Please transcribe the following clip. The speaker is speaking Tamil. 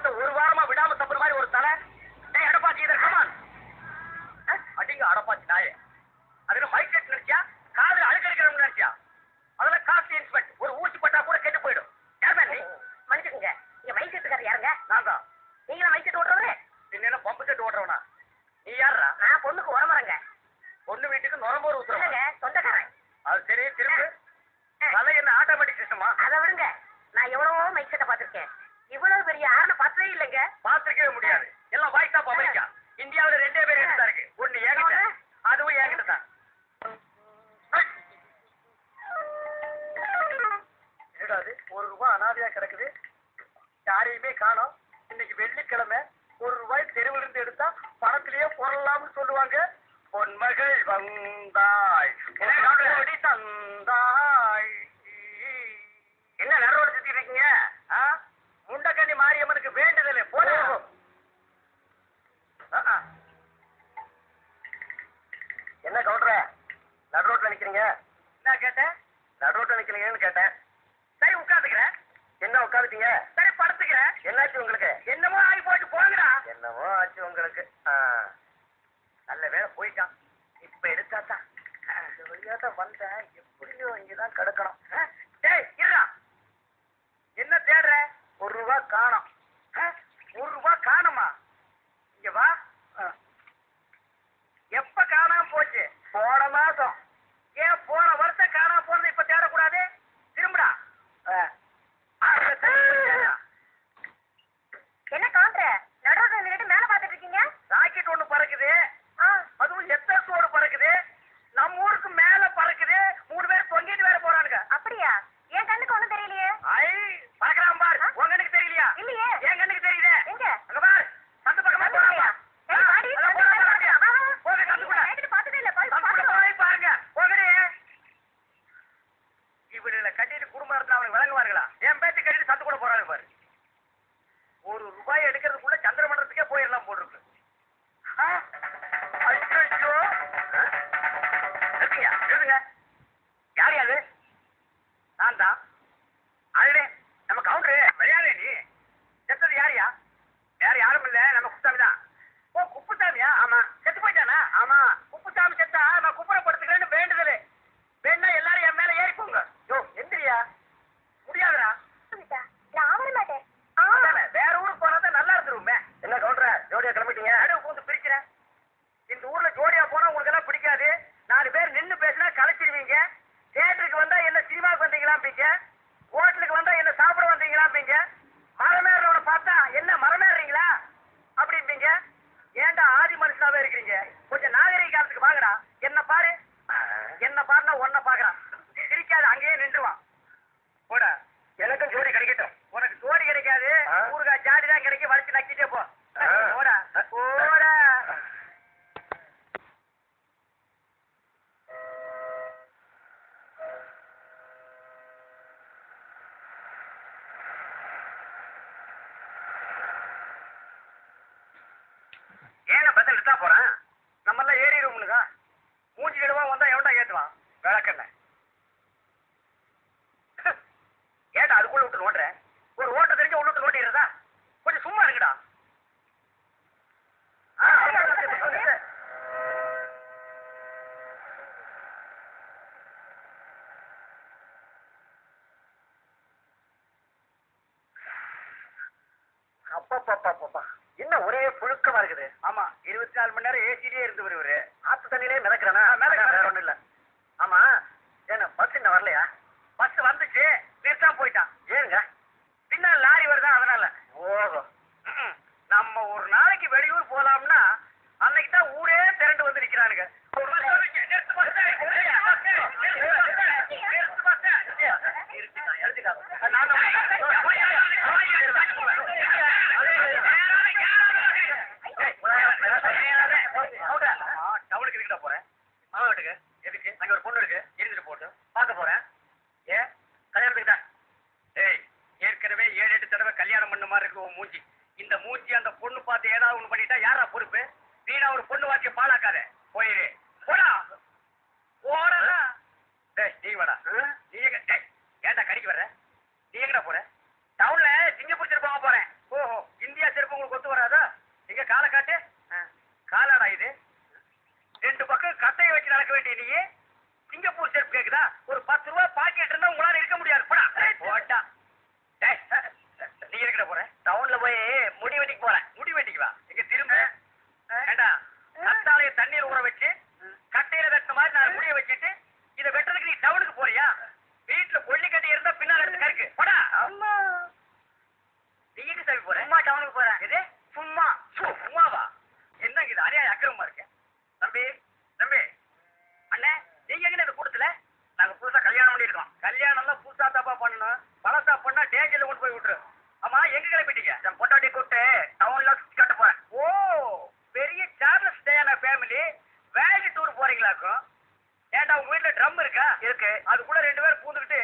அந்த ஒரு வாரமா விடாம தப்புற மாதிரி ஒரு தலை. அடப்பாச்சி இதர் கமான் அடிங்க அடப்பாச்சி நாயே. அதுல மைக் செட் நினைச்சியா காதுல அழுக்கடிக்கிறவங்க நினைச்சியா? அதுல காஸ்ட் இன்ஸ்பெக்ட் ஒரு ஊசி பட்டா கூட கெட்டு போயிடும். யாருமே நீ மன்னிச்சுங்க. இங்க மைக் செட்டுக்காரர் யாருங்க? நான் தான். நீங்க மைக் செட் ஓட்டுறவரு? என்ன பம்பு செட் ஓட்டுறவனா? நீ யாரா? நான் பொண்ணுக்கு உரமரங்க. பொண்ணு வீட்டுக்கு நுரம்போர் ஊத்துறவங்க சொந்தக்காரன். அது சரி திரும்ப தலை என்ன ஆட்டோமேட்டிக் சிஸ்டமா? அதை விடுங்க. நான் எவ்வளவோ மைக் செட்டை பார்த்திருக்கேன். இவ்வளவு பெரிய ஆரணை பார்த்ததே இல்லைங்க. பார்த்திருக்கவே முடியாது. எல்லாம் வாய்ஸ் ஆஃப் அமெரிக்கா. இந்தியாவுல 2 பேர் எடுத்தா இருக்கு. ஒண்ணு ஏகிட்ட, அதுவும் ஏகிட்ட தான். ஒரு ரூபாய் அனாதையா கிடக்குது. யாரையுமே காணோம். இன்னைக்கு வெள்ளிக்கிழமை. ₹1 தெருவில் இருந்து எடுத்தா பணத்திலேயே பொருளாம்னு சொல்லுவாங்க. பொன்மகள் வந்தாய் தந்தாய். என்ன நரோட சுத்தி இருக்கீங்க? முண்டக்கண்ணி மாரியம்மனுக்கு வேண்டுதல் போன என்ன கவுண்டர நடுரோட்ல நிக்கிறீங்க? என்ன கேட்டேன்? நடுரோட்ல நிக்கிறீங்கன்னு கேட்டேன். சரி உட்காந்துக்கிறேன். என்ன உட்காந்துட்டீங்க? சரி படுத்துக்கிறேன். என்னாச்சு உங்களுக்கு? என்னமோ ஆகி போச்சு போங்கடா. என்னமோ ஆச்சு உங்களுக்கு. நல்ல வேலை போயிட்டான். இப்ப எடுத்தாதான் இந்த வழியாதான் வந்தேன். எப்படியோ இங்கதான் கிடக்கணும். டேய் இருடா. என்ன தேடுற? ₹1 காணோம். ₹1 காணுமா? இங்க வா. எப்ப காணாம போச்சு? போன மாசம். ஏன் போன வருஷம் காணாம போறது இப்ப தேடக்கூடாது? திரும்புடா. என்ன கவுண்டர் நடுவுல நின்னுட்டு மேல பாத்துட்டு இருக்கீங்க? ராக்கெட் ஒண்ணு பறக்குது. அதுவும் எத்தோடு பறக்குது. நம்ம ஊருக்கு மேல பறக்குது. 3 பேர் தொங்கிட்டு வேற போறானுங்க. அப்படியா? என் கண்ணுக்கு ஒண்ணும் தெரியலையே. ஐ பறக்குறான் பாரு. உன் கண்ணுக்கு தெரியலையா? இல்லையே. என் கண்ணுக்கு தெரியுதே. எங்க? அங்க பாரு. அந்த பக்கமா போறாயா? பாருங்க போகடே. இவர்களை கட்டிட்டு குடும்பம் நடத்த அவனுக்கு விளங்குவார்களா? என் பேச்சு கட்டிட்டு சத்து கூட போறாங்க பாரு. ₹1 எடுக்கிறதுக்குள்ள சந்திர மண்டலத்துக்கே போயிடலாம் போட்டிருக்கு. எழுதுங்க. யார் யாரு? நான் தான். அதுவே நம்ம கவுண்டரு. மரியாதை நீ செத்தது யாரியா? வேற யாரும் இல்ல, நம்ம குப்புசாமி தான். ஓ குப்புசாமியா? ஆமா. செத்து போயிட்டானா? ஆமா. குப்புசாமி செத்தா நான் குப்புறப்படுத்துக்கிறேன்னு வேண்டுதல். வேணா எல்லாரும் என் மேல ஏறி போங்க. யோ எந்திரியா. முடியாதுடா. நான் வர மாட்டேன். வேற ஊருக்கு போனா நல்லா இருந்துருமே. என்ன கவுண்டர ஜோடியா கிளம்பிட்டீங்க? நடுவு பூந்து பிரிக்கிறேன். இந்த ஊர்ல ஜோடியா போனா உங்களுக்கு எல்லாம் பிடிக்காது. 4 பேர் நின்னு பேசினா கலைச்சிருவீங்க. தியேட்டருக்கு வந்தா என்ன சினிமாவுக்கு வந்தீங்களாம்பீங்க. ஹோட்டலுக்கு வந்தா என்ன சாப்பிட வந்தீங்களாம்பீங்க. மரமேறவனை பார்த்தா என்ன மரமேறீங்களா அப்படிம்பீங்க. ஏன்டா ஆதி மனுஷனாவே இருக்கிறீங்க? கொஞ்சம் நாகரிக காலத்துக்கு வாங்கடா. என்ன பாரு. என்ன பாருனா ஒன்ன பாக்குறான். சிரிக்காது அங்கேயே நின்றுவான். போட எனக்கும் ஜோடி கிடைக்கட்டும். உனக்கு ஜோடி கிடைக்காது. ஊருக்கா ஜாடி தான் கிடைக்க. வலிச்சு நக்கிட்டே போ. போடா போடா. ஏன பதில் எடுத்தா போறேன். நம்ம எல்லாம் ஏறிடுவோம்னுக்கா. மூஞ்சி கெடுவா வந்தா எவன்டா ஏத்துவான்? விளக்கண்ண ஏட்டா அதுக்குள்ள விட்டு நோட்டுற. ஒரு ஓட்ட தெரிஞ்ச உள்ளுட்டு நோட்டிடுறதா? கொஞ்சம் சும்மா இருக்குடா. அப்பா என்ன ஒரே புழுக்கமா இருக்குது. ஆமா 24 மணி நேரம் ஏசிலேயே இருந்து வருவாரு. ஆத்து தண்ணியிலே மிதக்கிறேன்னா ஒண்ணு இல்ல. ஆமா ஏன்னா பஸ் இன்னும் வரலையா? பஸ் வந்துச்சு. நிறுத்தா போயிட்டான். ஏங்க பின்ன லாரி வருதான் அதனால. ஓஹோ. நம்ம ஒரு நாளைக்கு வெளியூர் போலாம்னா அன்னைக்கு தான் ஊரே திரண்டு வந்து நிக்கிறானுங்க. டவுனுக்கு இருக்கிட்ட போறேன். மாமா வீட்டுக்கு. எதுக்கு? அங்க ஒரு பொண்ணு இருக்கு. இருந்துட்டு போட்டு பார்க்க போறேன். ஏன் கல்யாணத்துக்கு தான். ஏய் ஏற்கனவே 7-8 தடவை கல்யாணம் பண்ண மாதிரி இருக்கு உன் மூஞ்சி. இந்த மூஞ்சி அந்த பொண்ணு பார்த்து ஏதாவது ஒண்ணு பண்ணிட்டா யாரா பொறுப்பு? வீணா ஒரு பொண்ணு வாக்கிய பாலாக்காத. போயிரு. போடா போடா. டேய் நீ வாடா. நீ ஏன்டா கடிக்கு வர்ற? நீ எங்கடா போற? டவுன்ல சிங்கப்பூர் போக போறேன். ஓஹோ இந்தியா கல்யாணம் எல்லாம் புதுசா தாப்பா பண்ணணும். பழசா பண்ணா டேஞ்சர்ல கொண்டு போய் விட்டுரு. ஆமா, எங்க கிளம்பிட்டீங்க? என் பொண்டாட்டி கூப்பிட்டு டவுன்ல சுத்தி காட்ட போறேன். ஓ, பெரிய சார்லஸ் டயானா ஃபேமிலி வேலி டூர் போறீங்களாக்கும். ஏன்டா உங்க வீட்டுல ட்ரம் இருக்கா? இருக்கு. அதுக்குள்ள 2 பேரும் பூந்துக்கிட்டு